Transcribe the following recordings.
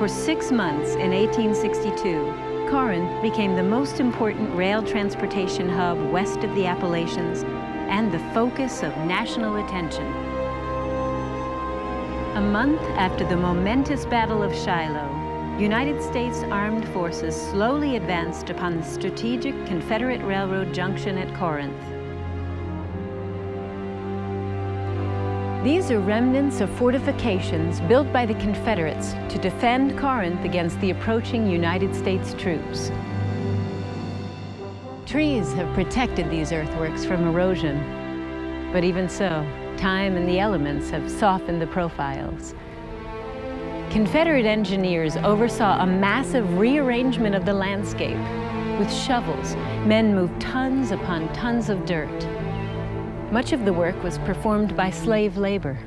For 6 months in 1862, Corinth became the most important rail transportation hub west of the Appalachians and the focus of national attention. A month after the momentous Battle of Shiloh, United States armed forces slowly advanced upon the strategic Confederate railroad junction at Corinth. These are remnants of fortifications built by the Confederates to defend Corinth against the approaching United States troops. Trees have protected these earthworks from erosion, but even so, time and the elements have softened the profiles. Confederate engineers oversaw a massive rearrangement of the landscape. With shovels, men moved tons upon tons of dirt. Much of the work was performed by slave labor.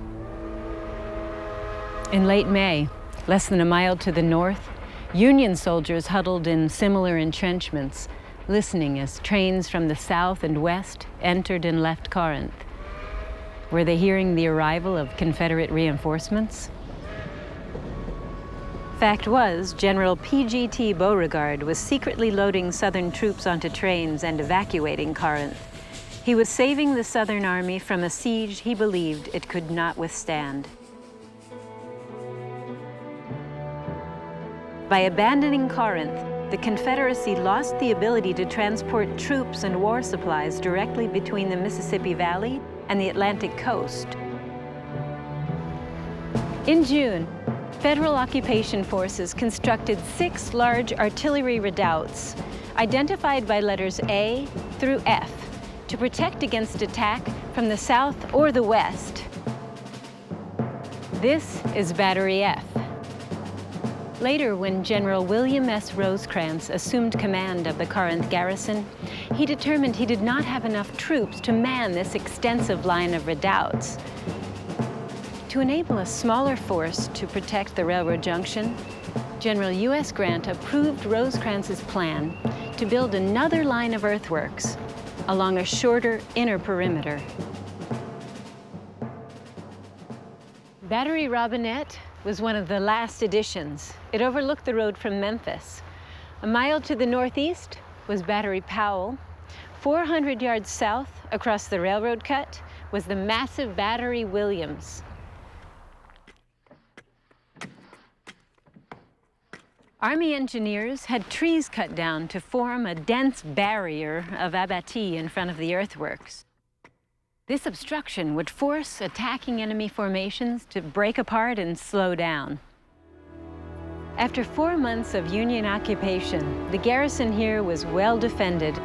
In late May, less than a mile to the north, Union soldiers huddled in similar entrenchments, listening as trains from the south and west entered and left Corinth. Were they hearing the arrival of Confederate reinforcements? Fact was, General P.G.T. Beauregard was secretly loading Southern troops onto trains and evacuating Corinth. He was saving the Southern Army from a siege he believed it could not withstand. By abandoning Corinth, the Confederacy lost the ability to transport troops and war supplies directly between the Mississippi Valley and the Atlantic coast. In June, Federal occupation forces constructed 6 large artillery redoubts, identified by letters A through F, to protect against attack from the south or the west. This is Battery F. Later, when General William S. Rosecrans assumed command of the Corinth garrison, he determined he did not have enough troops to man this extensive line of redoubts. To enable a smaller force to protect the railroad junction, General U.S. Grant approved Rosecrans's plan to build another line of earthworks along a shorter inner perimeter. Battery Robinette was one of the last additions. It overlooked the road from Memphis. A mile to the northeast was Battery Powell. 400 yards south, across the railroad cut, was the massive Battery Williams. Army engineers had trees cut down to form a dense barrier of abattis in front of the earthworks. This obstruction would force attacking enemy formations to break apart and slow down. After 4 months of Union occupation, the garrison here was well defended.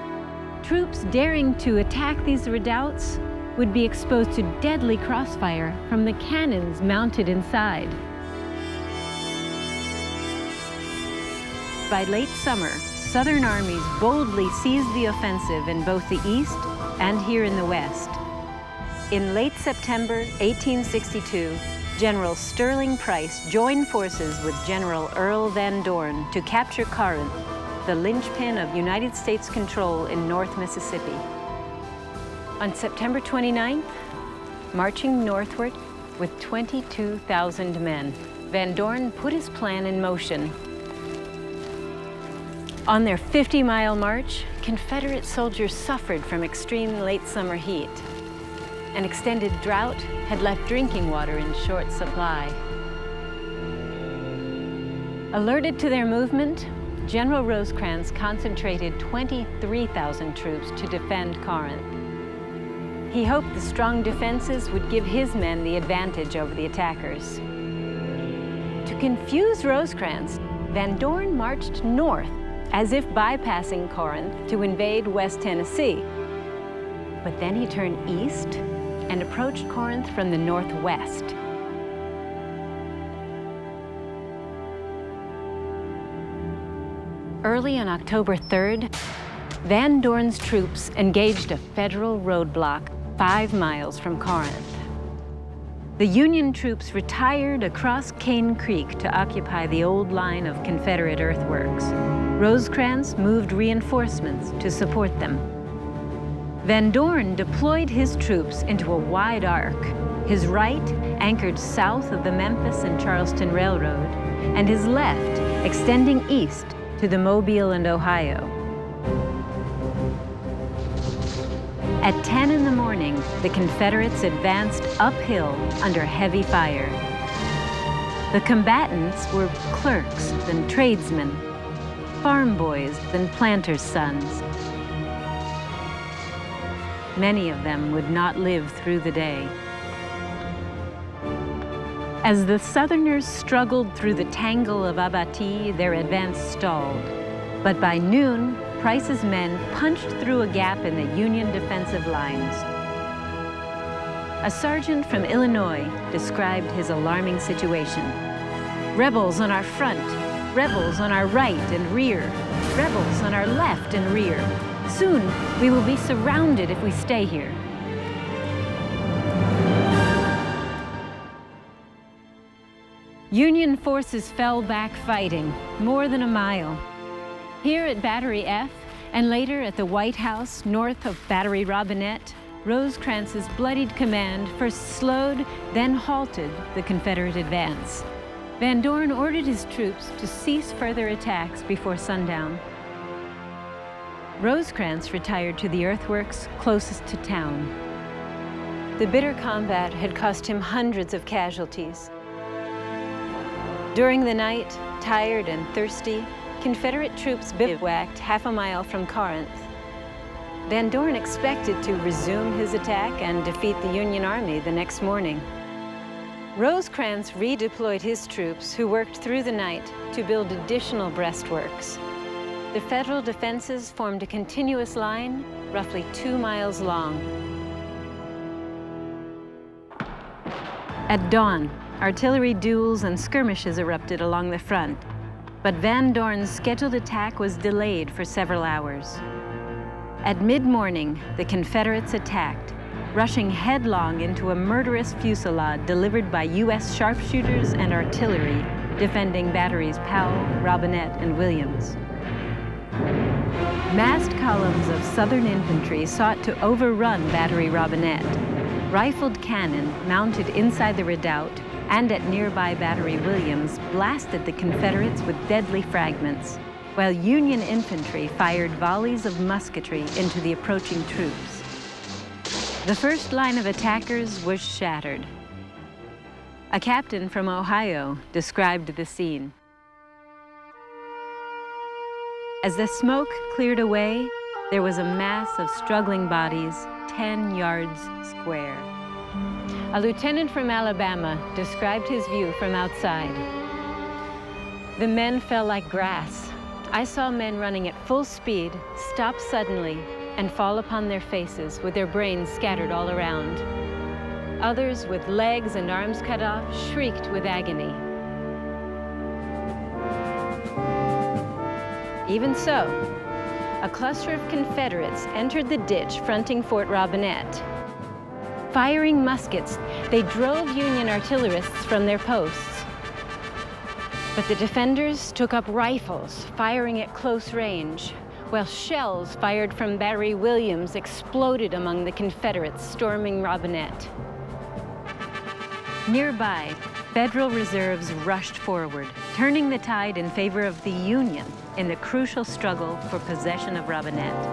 Troops daring to attack these redoubts would be exposed to deadly crossfire from the cannons mounted inside. By late summer, Southern armies boldly seized the offensive in both the east and here in the west. In late September 1862, General Sterling Price joined forces with General Earl Van Dorn to capture Corinth, the linchpin of United States control in North Mississippi. On September 29th, marching northward with 22,000 men, Van Dorn put his plan in motion. On their 50-mile march, Confederate soldiers suffered from extreme late summer heat. An extended drought had left drinking water in short supply. Alerted to their movement, General Rosecrans concentrated 23,000 troops to defend Corinth. He hoped the strong defenses would give his men the advantage over the attackers. To confuse Rosecrans, Van Dorn marched north, as if bypassing Corinth to invade West Tennessee. But then he turned east and approached Corinth from the northwest. Early on October 3rd, Van Dorn's troops engaged a Federal roadblock 5 miles from Corinth. The Union troops retired across Cane Creek to occupy the old line of Confederate earthworks. Rosecrans moved reinforcements to support them. Van Dorn deployed his troops into a wide arc. His right anchored south of the Memphis and Charleston Railroad. and his left extending east to the Mobile and Ohio. At 10 in the morning, the Confederates advanced uphill under heavy fire. The combatants were clerks and tradesmen, farm boys and planters' sons. Many of them would not live through the day. As the Southerners struggled through the tangle of abattis, their advance stalled. But by noon, Price's men punched through a gap in the Union defensive lines. A sergeant from Illinois described his alarming situation. "Rebels on our front, rebels on our right and rear, rebels on our left and rear. Soon, we will be surrounded if we stay here." Union forces fell back fighting, more than a mile. Here at Battery F, and later at the White House north of Battery Robinette, Rosecrans's bloodied command first slowed, then halted the Confederate advance. Van Dorn ordered his troops to cease further attacks before sundown. Rosecrans retired to the earthworks closest to town. The bitter combat had cost him hundreds of casualties. During the night, tired and thirsty, Confederate troops bivouacked half a mile from Corinth. Van Dorn expected to resume his attack and defeat the Union Army the next morning. Rosecrans redeployed his troops, who worked through the night to build additional breastworks. The Federal defenses formed a continuous line, roughly 2 miles long. At dawn, artillery duels and skirmishes erupted along the front, but Van Dorn's scheduled attack was delayed for several hours. At mid-morning, the Confederates attacked, rushing headlong into a murderous fusillade delivered by U.S. sharpshooters and artillery, defending batteries Powell, Robinette, and Williams. Massed columns of Southern infantry sought to overrun Battery Robinette. Rifled cannon mounted inside the redoubt and at nearby Battery Williams blasted the Confederates with deadly fragments, while Union infantry fired volleys of musketry into the approaching troops. The first line of attackers was shattered. A captain from Ohio described the scene. As the smoke cleared away, there was a mass of struggling bodies 10 yards square. A lieutenant from Alabama described his view from outside. "The men fell like grass. I saw men running at full speed, stop suddenly, and fall upon their faces with their brains scattered all around. Others, with legs and arms cut off, shrieked with agony." Even so, a cluster of Confederates entered the ditch fronting Fort Robinette. Firing muskets, they drove Union artillerists from their posts. But the defenders took up rifles, firing at close range, while shells fired from Battery Williams exploded among the Confederates storming Robinette. Nearby, Federal reserves rushed forward, turning the tide in favor of the Union in the crucial struggle for possession of Robinette.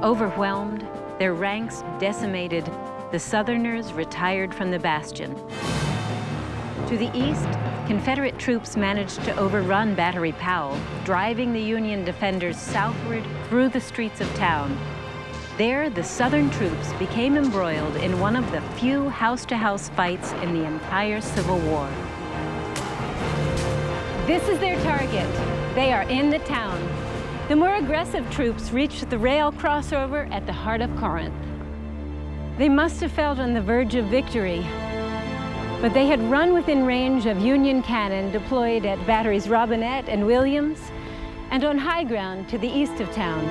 Overwhelmed, their ranks decimated, the Southerners retired from the bastion. To the east, Confederate troops managed to overrun Battery Powell, driving the Union defenders southward through the streets of town. There, the Southern troops became embroiled in one of the few house-to-house fights in the entire Civil War. This is their target. They are in the town. The more aggressive troops reached the rail crossover at the heart of Corinth. They must have felt on the verge of victory, but they had run within range of Union cannon deployed at batteries Robinette and Williams, and on high ground to the east of town.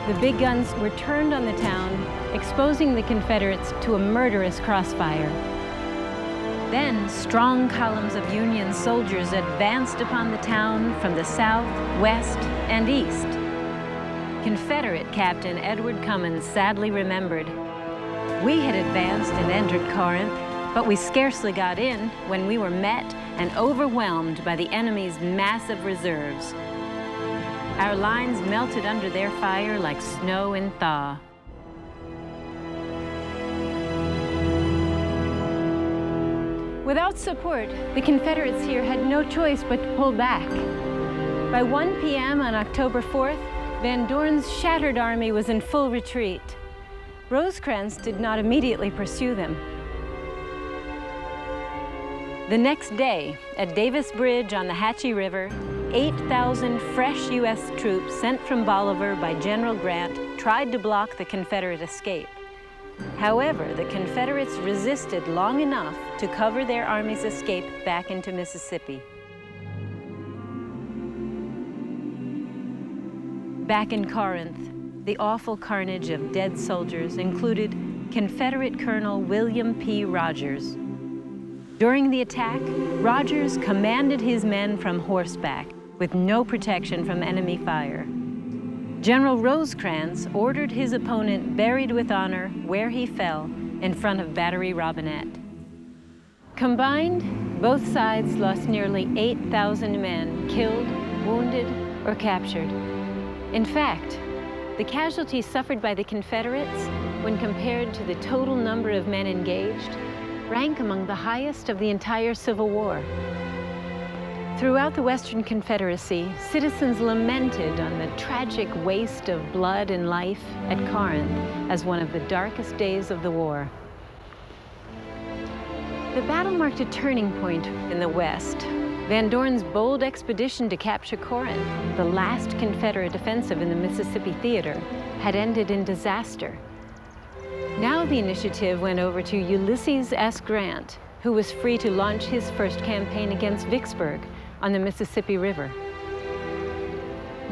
The big guns were turned on the town, exposing the Confederates to a murderous crossfire. Then, strong columns of Union soldiers advanced upon the town from the south, west, and east. Confederate Captain Edward Cummins sadly remembered, "We had advanced and entered Corinth, But we scarcely got in when we were met and overwhelmed by the enemy's massive reserves. Our lines melted under their fire like snow in thaw. Without support, the Confederates here had no choice but to pull back. By 1 p.m. on October 4th, Van Dorn's shattered army was in full retreat. Rosecrans did not immediately pursue them. The next day, at Davis Bridge on the Hatchie River, 8,000 fresh U.S. troops sent from Bolivar by General Grant tried to block the Confederate escape. However, the Confederates resisted long enough to cover their army's escape back into Mississippi. Back in Corinth, the awful carnage of dead soldiers included Confederate Colonel William P. Rogers. During the attack, Rogers commanded his men from horseback with no protection from enemy fire. General Rosecrans ordered his opponent buried with honor where he fell in front of Battery Robinette. Combined, both sides lost nearly 8,000 men killed, wounded, or captured. In fact, the casualties suffered by the Confederates, when compared to the total number of men engaged, rank among the highest of the entire Civil War. Throughout the Western Confederacy, citizens lamented on the tragic waste of blood and life at Corinth as one of the darkest days of the war. The battle marked a turning point in the West. Van Dorn's bold expedition to capture Corinth, the last Confederate offensive in the Mississippi theater, had ended in disaster. Now the initiative went over to Ulysses S. Grant, who was free to launch his first campaign against Vicksburg on the Mississippi River.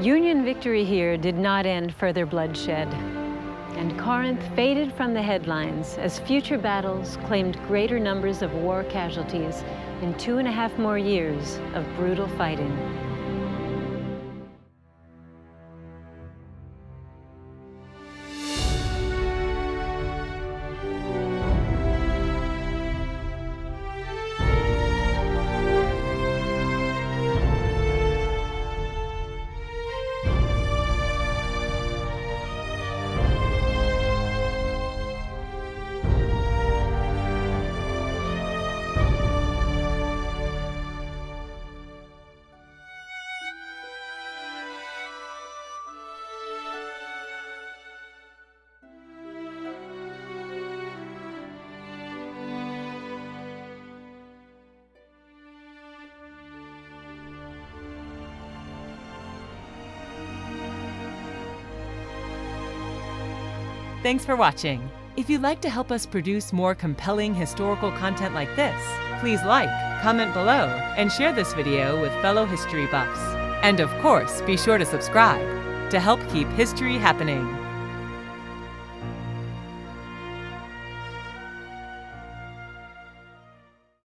Union victory here did not end further bloodshed, and Corinth faded from the headlines as future battles claimed greater numbers of war casualties in 2.5 more years of brutal fighting. Thanks for watching. If you'd like to help us produce more compelling historical content like this, please like, comment below, and share this video with fellow history buffs. And of course, be sure to subscribe to help keep history happening.